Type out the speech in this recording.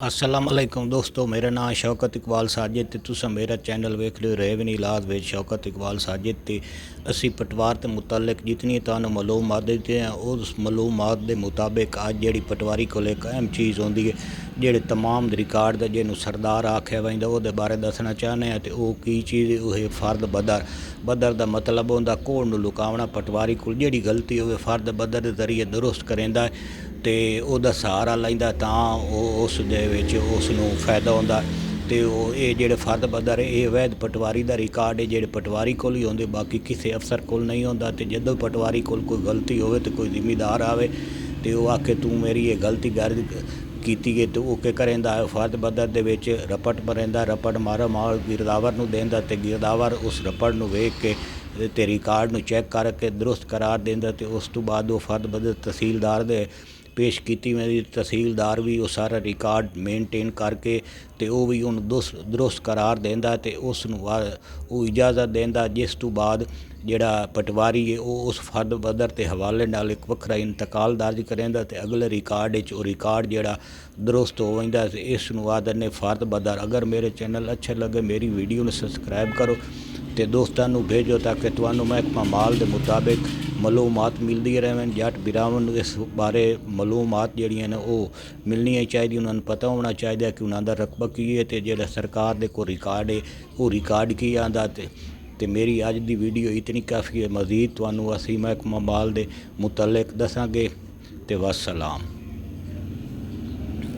अस्सलामुअलैकुम दोस्तों, मेरा नाम शौकत इकबाल साजिद ते तुसां मेरा चैनल वेख रहे हो रेवनी इलाज विच शौकत इकबाल साजिद ते असी पटवार के मुतलक जितनी तुहानूं मालूमात देते हैं उस मालूमात के मुताबिक अज जी पटवारी को एक अहम चीज़ होंदी है जेड़े तमाम रिकॉर्ड का जिन्होंने सरदार आख्या वैंदा वो बारे दसना चाहते हैं। तो वह की चीज़ वह फर्द बदर बदर का मतलब होंदा कोड़ नूं लुकावना। पटवारी को जी गलती हो फर्द बदर के जरिए दुरुस्त करेंदा है तो वह सहारा लैंदा तां उस उसनूं फायदा होंदा। तो ये जेड़े फर्द बदर है ये वैध पटवारी का रिकॉर्ड है जेड़े पटवारी को ही होंदे, बाकी किसी अफसर को नहीं होंदा। तो जदों पटवारी को कोई गलती होवे तो कोई जिम्मेदार आवे तो वह आखे तू मेरी ये गलती कर कीती है तो वह क्या करेंदा है फर्द बदर दे विच रपट भरेंदा, रपट माल गिरदावर नूं देंदा ते गिरदावर उस रपट नूं वेख के ते रिकॉर्ड नूं चैक करके दुरुस्त करार देंदा। तो उस तो बाद वो फर्द बदर तहसीलदार दे पेश की मेरी तहसीलदार भी वो सारा रिकॉर्ड मेनटेन करके तो वह भी उन्होंने दुरुस्त करार देंदा ते उस इजाज़त देंदा। जिस तो बाद जिहड़ा पटवारी है वो उस फर्द बदर के हवाले नाल एक वखरा इंतकाल दर्ज करेंदा ते अगले रिकॉर्ड वो रिकॉर्ड जिहड़ा दुरुस्त हो वैंदा। इस आदर ने फर्द बदर। अगर मेरे चैनल अच्छे लगे मेरी वीडियो ने सब्सक्राइब करो तो दोस्तों भेजो ताकि तुहानूं महकमा माल के मुताबिक मालूमात मिलती रहें। जट बिरावन इस बारे मालूमात जिहड़ियां ने वो मिलनियां चाहिए, उन्होंने पता होना चाहिए कि उन्होंने रकबा की है तो जो सरकार के कोई रिकॉर्ड है वो रिकॉर्ड की आंदा। तो मेरी अज की वीडियो इतनी काफ़ी है, मज़ीद तुहानूं असीं महकमा माल के मुतलक दसांगे। तो वस्सलाम।